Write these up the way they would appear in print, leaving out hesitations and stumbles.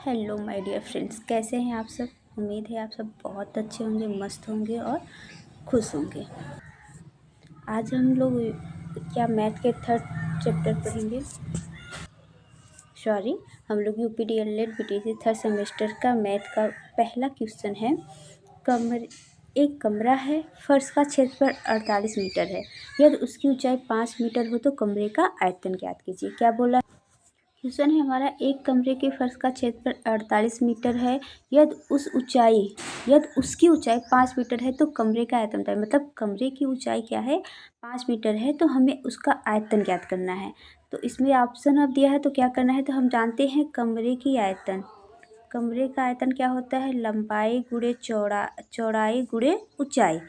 Hello my dear friends, कैसे हैं आप सब। उम्मीद है आप सब बहुत अच्छे होंगे, मस्त होंगे और खुश होंगे। आज हम लोग क्या मैथ के थर्ड चैप्टर पढ़ेंगे। सॉरी, हम लोग यूपीडीएलएड बीटीसी थर्ड सेमेस्टर का मैथ का पहला क्वेश्चन है। एक कमरा है, फर्श का क्षेत्रफल 48 मीटर है। यदि उसकी ऊंचाई 5 मीटर हो तो कमरे का आयतन ज्ञात कीजिए। क्या बोला क्वेश्चन है हमारा, एक कमरे के फर्श का क्षेत्रफल 48 मीटर है। यदि उसकी ऊंचाई 5 मीटर है तो कमरे का आयतन बताइए। मतलब कमरे की ऊंचाई क्या है, 5 मीटर है, तो हमें उसका आयतन ज्ञात करना है। तो इसमें ऑप्शन अब दिया है तो क्या करना है, तो हम जानते हैं कमरे की आयतन। कमरे का आयतन क्या होता है, लंबाई गुणे चौड़ाई गुणे ऊंचाई।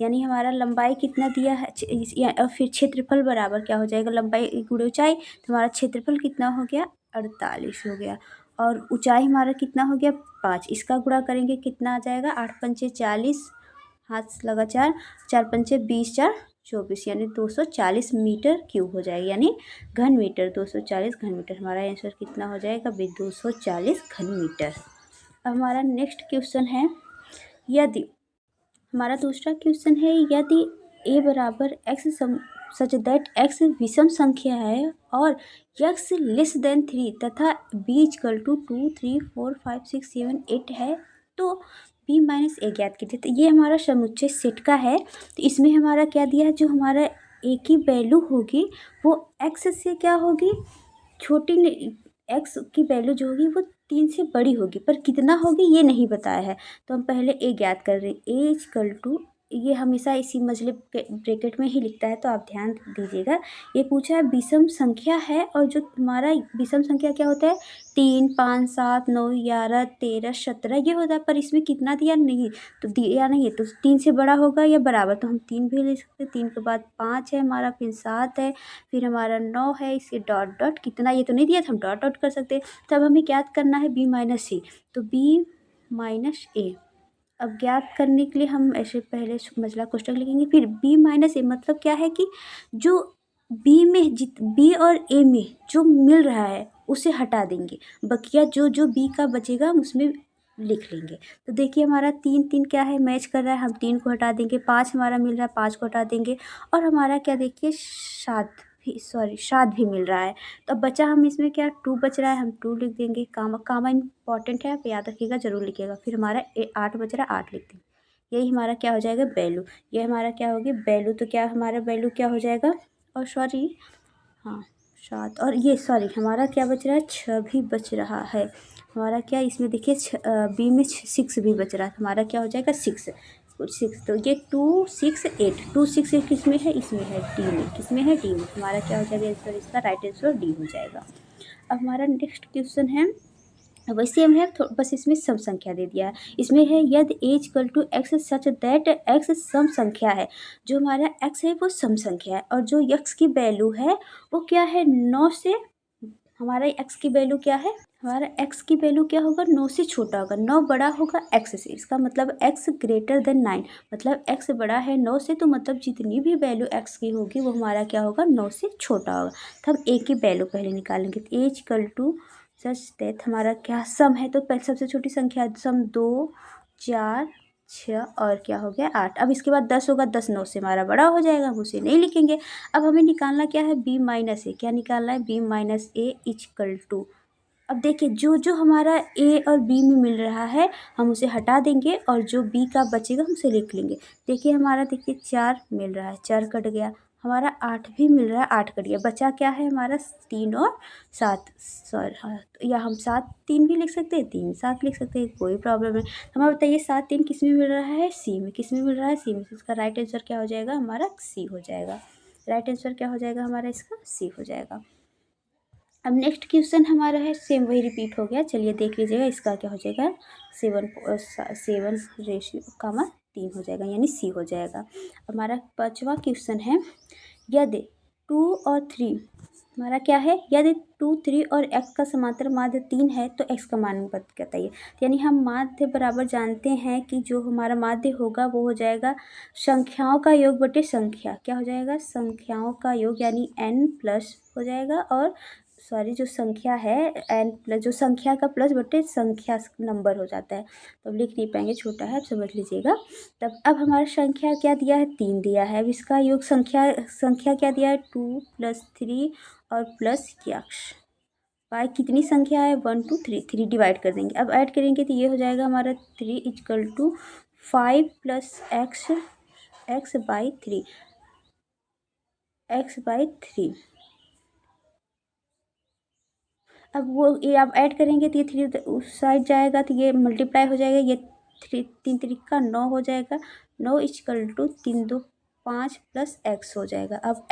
यानी हमारा लंबाई कितना दिया है और फिर क्षेत्रफल बराबर क्या हो जाएगा, लंबाई गुणे ऊंचाई। तो हमारा क्षेत्रफल कितना हो गया, 48 हो गया। और ऊंचाई हमारा कितना हो गया, 5। इसका गुणा करेंगे कितना आ जाएगा, 8 पंचे 40, हाथ लगा 4, 4 पंचे 20, 4 24, यानी 240 मीटर क्यूब हो जाएगा, यानी घन मीटर। 240 घन मीटर हमारा आंसर कितना हो जाएगा, 240 घन मीटर। अब हमारा नेक्स्ट क्वेश्चन है, यदि हमारा दूसरा क्वेश्चन है, यदि a बराबर x सच दैट x विषम संख्या है और x लेस देन 3 तथा b इक्वल टू 2 3 4 5 6 7 8 है तो b माइनस ए ज्ञात कीजिए। तो ये हमारा समुच्चय सेट का है। तो इसमें हमारा क्या दिया है, जो हमारा a की वैल्यू होगी वो x से क्या होगी, छोटी x की वैल्यू जो होगी वो 3 से बड़ी होगी, पर कितना होगी ये नहीं बताया है। तो हम पहले ए ज्ञात कर रहे हैं, ए इक्वल टू, ये हमेशा इसी मझले ब्रैकेट में ही लिखता है तो आप ध्यान दीजिएगा। ये पूछा है विषम संख्या है, और जो तुम्हारा विषम संख्या क्या होता है, 3 5 7 9 11 13 17 ये होता है, पर इसमें कितना दिया नहीं, तो दिया नहीं है तो 3 से बड़ा होगा या बराबर, तो हम 3 भी ले सकते हैं। 3 के बाद 5 है हमारा, फिर 7 है, फिर हमारा 9 है, इसके डॉट डॉट कितना, ये तो नहीं दिया था, हम डॉट डॉट कर सकते हैं। तब हमें ज्ञात करना है b माइनस सी, तो b माइनस ए। अब ज्ञात करने के लिए हम ऐसे पहले मसला कोष्ठक लिखेंगे, फिर b माइनस ए मतलब क्या है कि जो b में b और a में जो मिल रहा है उसे हटा देंगे, बकिया जो जो b का बचेगा हम उसमें लिख लेंगे। तो देखिए हमारा 3 3 क्या है, मैच कर रहा है, हम 3 को हटा देंगे। 5 हमारा मिल रहा है, 5 को हटा देंगे। और हमारा क्या देखिए, 7 भी मिल रहा है। तो अब बचा हम इसमें क्या, 2 बच रहा है, हम 2 लिख देंगे। कामा इंपॉर्टेंट है, आप याद रखिएगा, जरूर लिखिएगा। फिर हमारा 8 बच रहा है, 8 लिख देंगे। यही हमारा क्या हो जाएगा, वैल्यू। ये हमारा क्या होगी, वैल्यू। तो क्या हमारा वैल्यू क्या हो जाएगा, और सॉरी, हाँ 7, और ये सॉरी हमारा क्या बच रहा है, 6 भी बच रहा है हमारा। क्या इसमें देखिए बी में 6 भी बच रहा है, हमारा क्या हो जाएगा 6 कुछ 6। तो ये 2 6 8, 2 6 8 किस में है, इसमें है, डी में। किस में है, डी में। हमारा क्या हो जाएगा आंसर, इसका राइट आंसर डी हो जाएगा। अब हमारा नेक्स्ट क्वेश्चन है, वैसे हम है बस इसमें सम संख्या दे दिया है। इसमें है यदि a equal to x such that x सम संख्या है। जो हमारा x है वो सम संख्या है, और जो x की वैल्यू है वो क्या है, 9 से, हमारा x की वैल्यू क्या है, हमारा x की वैल्यू क्या होगा, 9 से छोटा होगा, 9 बड़ा होगा x से। इसका मतलब x ग्रेटर देन 9, मतलब x बड़ा है 9 से, तो मतलब जितनी भी वैल्यू x की होगी वो हमारा क्या होगा, 9 से छोटा होगा। तो हम a की वैल्यू पहले निकालेंगे। तो a equal to such that हमारा क्या सम है, तो पहले सबसे छोटी संख्या सम 2 4 6 और क्या हो गया 8। अब इसके बाद 10 होगा, 10 9 से हमारा बड़ा हो जाएगा, हम उसे नहीं लिखेंगे। अब हमें निकालना क्या है, b माइनस ए। क्या निकालना है, b minus a equal to, अब देखिए जो जो हमारा a और b में मिल रहा है हम उसे हटा देंगे, और जो b का बचेगा हम उसे लिख लेंगे। देखिए हमारा, देखिए 4 मिल रहा है, 4 कट गया। हमारा 8 भी मिल रहा है, 8 कट गया। बचा क्या है हमारा, 3 और 7, सॉरी हाँ, तो या हम 7 3 भी लिख सकते हैं, 3 7 लिख सकते हैं, कोई प्रॉब्लम नहीं। हमें बताइए 7 3 किस में मिल रहा है, सी में। किस में मिल रहा है, सी में। तो इसका राइट आंसर क्या हो जाएगा, हमारा सी हो जाएगा। राइट आंसर क्या हो जाएगा हमारा, इसका सी हो जाएगा। अब नेक्स्ट क्वेश्चन हमारा है, सेम वही रिपीट हो गया, चलिए देख लीजिएगा। इसका क्या हो जाएगा, 7 रेशियो कामा 3 हो जाएगा, यानी सी हो जाएगा। हमारा 5वां क्वेश्चन है, यदि 2 और 3 हमारा क्या है, यदि 2 3 और x का समांतर माध्य 3 है तो x का मान बताइए। यानी हम माध्य बराबर जानते हैं कि जो हमारा माध्य होगा वो हो जाएगा संख्याओं का योग बटे संख्या। क्या हो जाएगा, संख्याओं का योग, यानी n प्लस हो जाएगा, और सॉरी जो संख्या है एन प्लस जो संख्या का प्लस बटे संख्या नंबर हो जाता है, तो अब लिख नहीं पाएंगे, छोटा है, अब समझ लीजिएगा। तब अब हमारा संख्या क्या दिया है, 3 दिया है। अब इसका योग संख्या क्या दिया है, 2 + 3 और प्लस यक्ष पाई कितनी संख्या है, 1 2 3, 3 डिवाइड कर देंगे। अब ऐड करेंगे तो ये हो जाएगा हमारा 3 = 5 + x/3 अब वो ये आप ऐड करेंगे तो ये 3 उस साइड जाएगा तो ये मल्टीप्लाई हो जाएगा, ये 3 3 9 हो जाएगा। 9 = 3 2 5 + x हो जाएगा। अब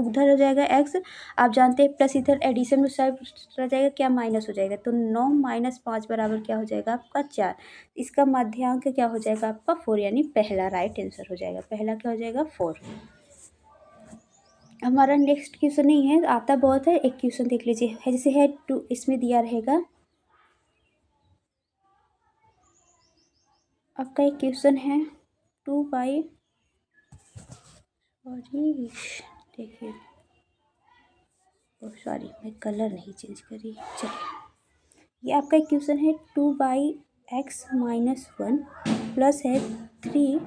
उधर हो जाएगा x, आप जानते हैं प्लस इधर एडिशन में साइड रह जाएगा, क्या माइनस हो जाएगा, तो 9 - 5 बराबर क्या हो जाएगा आपका 4। इसका माध्यांक क्या हो जाएगा आपका 4, यानी पहला राइट आंसर हो जाएगा। पहला क्या हो जाएगा 4। हमारा नेक्स्ट क्वेश्चन नहीं है, आता बहुत है, एक क्वेश्चन देख लीजिए है, जैसे है 2, इसमें दिया रहेगा आपका एक क्वेश्चन है 2 बाई, सॉरी देखिए, सॉरी मैं कलर नहीं चेंज करी, चलिए ये आपका एक क्वेश्चन है 2/x - 1 प्लस है 3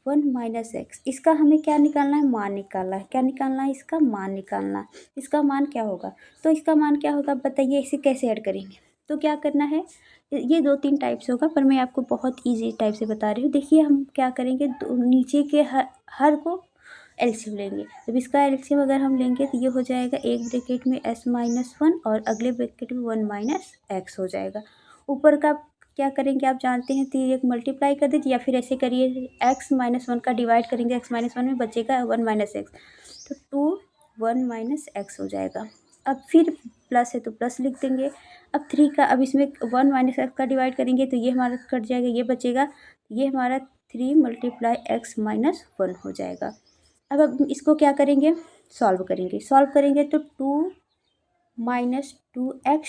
1 - x। इसका हमें क्या निकालना है, मान निकालना है। क्या निकालना है, इसका मान निकालना है। इसका मान क्या होगा, तो इसका मान क्या होगा बताइए, इसे कैसे ऐड करेंगे। तो क्या करना है, ये 2 3 टाइप से होगा, पर मैं आपको बहुत ईजी टाइप से बता रही हूँ। देखिए हम क्या करेंगे, नीचे के हर को एलसीएम लेंगे। जब इसका एलसीएम अगर हम लेंगे तो ये हो जाएगा, एक ब्रैकेट में s - 1 और अगले ब्रैकेट में 1 - x हो जाएगा। ऊपर का क्या करेंगे आप जानते हैं, तो एक मल्टीप्लाई कर दीजिए, या फिर ऐसे करिए, x - 1 का डिवाइड करेंगे, x - 1 में बचेगा 1 - x, तो 2 1 - x हो जाएगा। अब फिर प्लस है तो प्लस लिख देंगे। अब 3 का, अब इसमें 1 - x का डिवाइड करेंगे तो ये हमारा कट जाएगा, ये बचेगा, ये हमारा 3 × x - 1 हो जाएगा। अब इसको क्या करेंगे, सॉल्व करेंगे तो 2 - 2x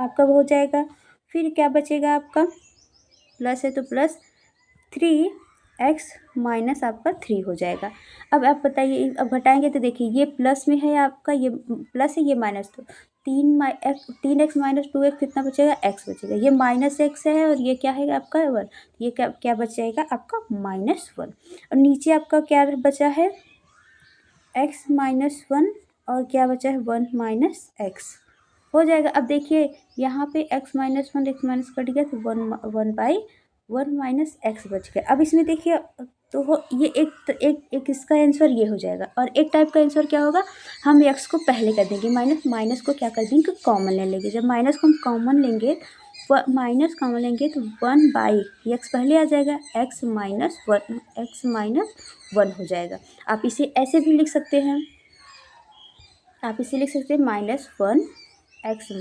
आपका हो जाएगा। फिर क्या बचेगा आपका, प्लस है तो प्लस 3x - आपका 3 हो जाएगा। अब आप बताइए, अब घटाएंगे तो देखिए ये प्लस में है आपका, ये प्लस है, ये माइनस, तो 3x - 2x कितना बचेगा, x बचेगा। ये -x है और ये क्या है आपका 1, ये क्या बच जाएगा आपका -1। और नीचे आपका क्या बचा है, x - 1 और क्या बचा है 1 - x हो जाएगा। अब देखिए यहाँ पे x - 1 x - कट गया, तो 1/1 - x बच गया। अब इसमें देखिए तो ये एक इसका आंसर ये हो जाएगा, और एक टाइप का आंसर क्या होगा, हम x को पहले कर देंगे, माइनस को क्या कर देंगे, कॉमन ले लेंगे। जब माइनस को हम कॉमन लेंगे, माइनस कॉमन लेंगे तो 1/x पहले आ जाएगा, x - 1 हो जाएगा। आप इसे ऐसे भी लिख सकते हैं, -1 x -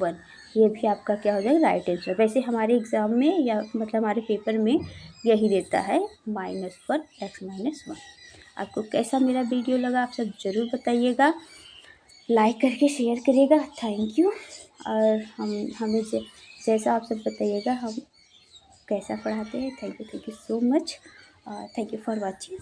1, ये भी आपका क्या हो जाएगा राइट आंसर। वैसे हमारे एग्ज़ाम में या मतलब हमारे पेपर में यही देता है -1 x - 1। आपको कैसा मेरा वीडियो लगा आप सब ज़रूर बताइएगा, लाइक करके शेयर करिएगा। Thank you. और हमें जैसा आप सब बताइएगा हम कैसा पढ़ाते हैं। Thank you so much. Thank you for watching.